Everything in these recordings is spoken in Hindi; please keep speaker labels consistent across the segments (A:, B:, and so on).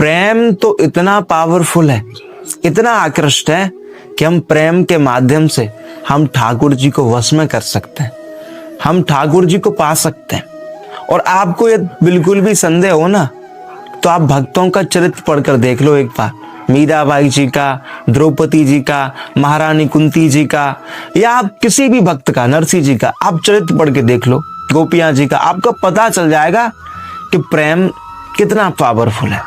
A: प्रेम तो इतना पावरफुल है, इतना आकृष्ट है कि हम प्रेम के माध्यम से हम ठाकुर जी को वश में कर सकते हैं, हम ठाकुर जी को पा सकते हैं। और आपको ये बिल्कुल भी संदेह हो ना, तो आप भक्तों का चरित्र पढ़कर देख लो एक बार, मीराबाई जी का, द्रौपदी जी का, महारानी कुंती जी का, या आप किसी भी भक्त का, नरसिंह जी का आप चरित्र पढ़ के देख लो, गोपियां जी का, आपको पता चल जाएगा कि प्रेम कितना पावरफुल है।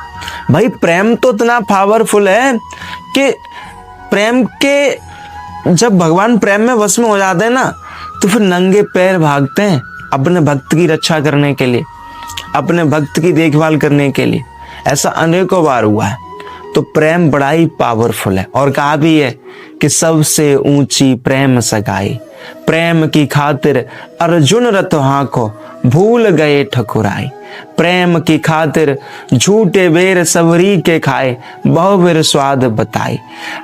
A: भाई प्रेम तो इतना पावरफुल है कि प्रेम के जब भगवान प्रेम में वश में हो जाते हैं ना, तो फिर नंगे पैर भागते हैं अपने भक्त की रक्षा करने के लिए, अपने भक्त की देखभाल करने के लिए। ऐसा अनेकों बार हुआ है। तो प्रेम बड़ा ही पावरफुल है। और कहा भी है कि सबसे ऊंची प्रेम सगाई, प्रेम की खातिर अर्जुन रतहा को भूल गए ठकुराई। प्रेम की खातिर झूठे बेर सवरी के खाए, बहुबिर स्वाद बताई।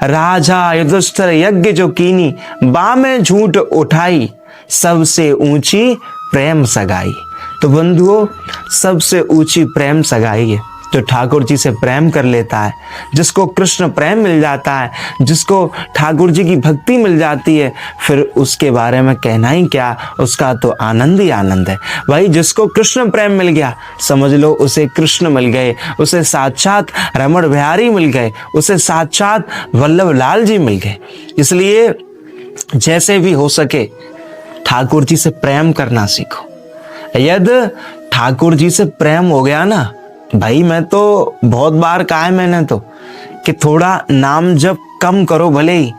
A: राजा युधिष्ठिर यज्ञ जो कीनी, बामें झूठ उठाई। सबसे ऊंची प्रेम सगाई। तो बंधुओं, सबसे ऊंची प्रेम सगाई है जो ठाकुर जी से प्रेम कर लेता है, जिसको कृष्ण प्रेम मिल जाता है, जिसको ठाकुर जी की भक्ति मिल जाती है, फिर उसके बारे में कहना ही क्या, उसका तो आनंद ही आनंद है। भाई जिसको कृष्ण प्रेम मिल गया, समझ लो उसे कृष्ण मिल गए, उसे साक्षात रमण बिहारी मिल गए, उसे साक्षात वल्लभ लाल जी मिल गए। इसलिए जैसे भी हो सके ठाकुर जी से प्रेम करना सीखो। यदि ठाकुर जी से प्रेम हो गया ना, भाई मैं तो बहुत बार कहा है मैंने तो कि थोड़ा नाम जप कम करो, भले ही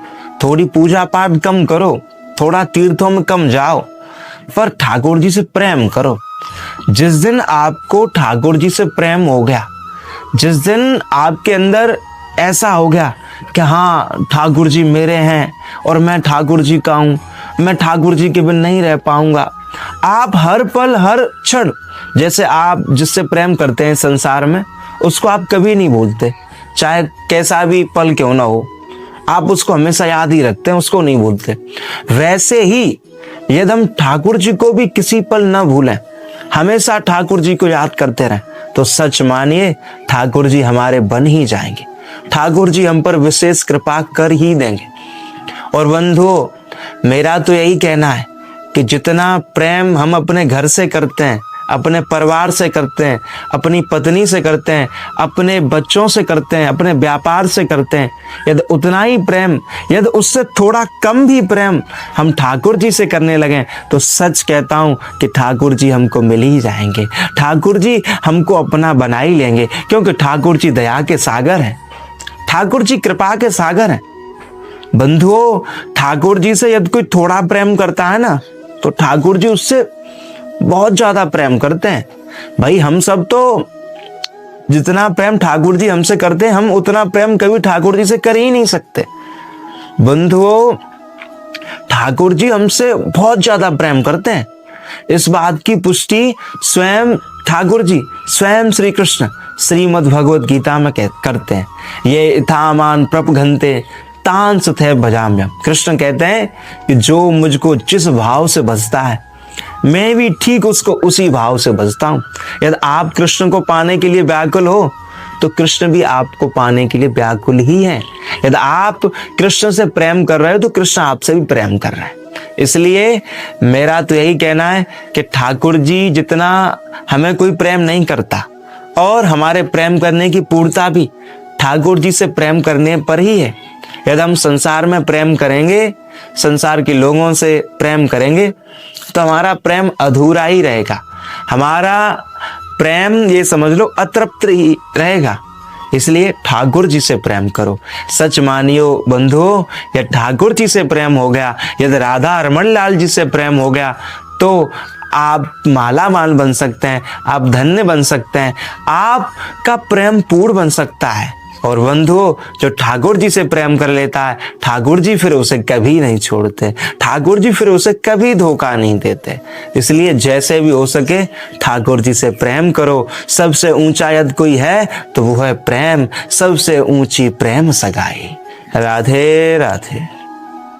A: थोड़ी पूजा पाठ कम करो, थोड़ा तीर्थों में कम जाओ, पर ठाकुर जी से प्रेम करो। जिस दिन आपको ठाकुर जी से प्रेम हो गया, जिस दिन आपके अंदर ऐसा हो गया कि हाँ ठाकुर जी मेरे हैं और मैं ठाकुर जी का हूँ, मैं ठाकुर जी के बिन नहीं रह पाऊंगा, आप हर पल हर क्षण, जैसे आप जिससे प्रेम करते हैं संसार में, उसको आप कभी नहीं भूलते, चाहे कैसा भी पल क्यों ना हो, आप उसको हमेशा याद ही रखते हैं, उसको नहीं भूलते। वैसे ही यदि हम ठाकुर जी को भी किसी पल न भूलें, हमेशा ठाकुर जी को याद करते रहें, तो सच मानिए ठाकुर जी हमारे बन ही जाएंगे, ठाकुर जी हम पर विशेष कृपा कर ही देंगे। और बंधुओं, मेरा तो यही कहना है कि जितना प्रेम हम अपने घर से करते हैं, अपने परिवार से करते हैं, अपनी पत्नी से करते हैं, अपने बच्चों से करते हैं, अपने व्यापार से करते हैं, यदि उतना ही प्रेम, यदि उससे थोड़ा कम भी प्रेम हम ठाकुर जी से करने लगें, तो सच कहता हूँ कि ठाकुर जी हमको मिल ही जाएंगे, ठाकुर जी हमको अपना बना ही लेंगे। क्योंकि ठाकुर जी दया के सागर हैं, ठाकुर जी कृपा के सागर हैं। बंधुओं, ठाकुर जी से यदि कोई थोड़ा प्रेम करता है ना, तो ठाकुर जी उससे बहुत ज्यादा प्रेम करते हैं। भाई हम सब तो जितना प्रेम ठाकुर जी हमसे करते हैं, हम उतना प्रेम कभी ठाकुर जी से कर ही नहीं सकते। बंधुओं, ठाकुर जी हमसे बहुत ज्यादा प्रेम करते हैं। इस बात की पुष्टि स्वयं ठाकुर जी, स्वयं श्री कृष्ण श्रीमद् भगवद गीता में करते हैं। ये इथामान प्रपघंते तांस थे भजाम्यम। कृष्ण कहते हैं कि जो मुझको जिस भाव से भजता है, मैं भी ठीक उसको उसी भाव से भजता हूं। यदि आप कृष्ण को पाने के लिए व्याकुल हो, तो कृष्ण भी आपको पाने के लिए व्याकुल ही है। यदि आप कृष्ण से प्रेम कर रहे हो, तो कृष्ण आपसे भी प्रेम कर रहे हैं। इसलिए मेरा तो यही कहना है कि ठाकुर जी जितना हमें कोई प्रेम नहीं करता, और हमारे प्रेम करने की पूर्णता भी ठाकुर जी से प्रेम करने पर ही है। यदि हम संसार में प्रेम करेंगे, संसार के लोगों से प्रेम करेंगे, तो हमारा प्रेम अधूरा ही रहेगा, हमारा प्रेम ये समझ लो अतृप्त ही रहेगा। इसलिए ठाकुर जी से प्रेम करो। सच मानियो बंधुओं, यदि ठाकुर जी से प्रेम हो गया, यदि राधा रमण लाल जी से प्रेम हो गया, तो आप माला माल बन सकते हैं, आप धन्य बन सकते हैं, आपका प्रेम पूर्ण बन सकता है। और बंधुओं, जो ठाकुर जी से प्रेम कर लेता है, ठाकुर जी फिर उसे कभी नहीं छोड़ते, ठाकुर जी फिर उसे कभी धोखा नहीं देते। इसलिए जैसे भी हो सके ठाकुर जी से प्रेम करो। सबसे ऊंचा यदि कोई है तो वो है प्रेम, सबसे ऊंची प्रेम सगाई। राधे राधे।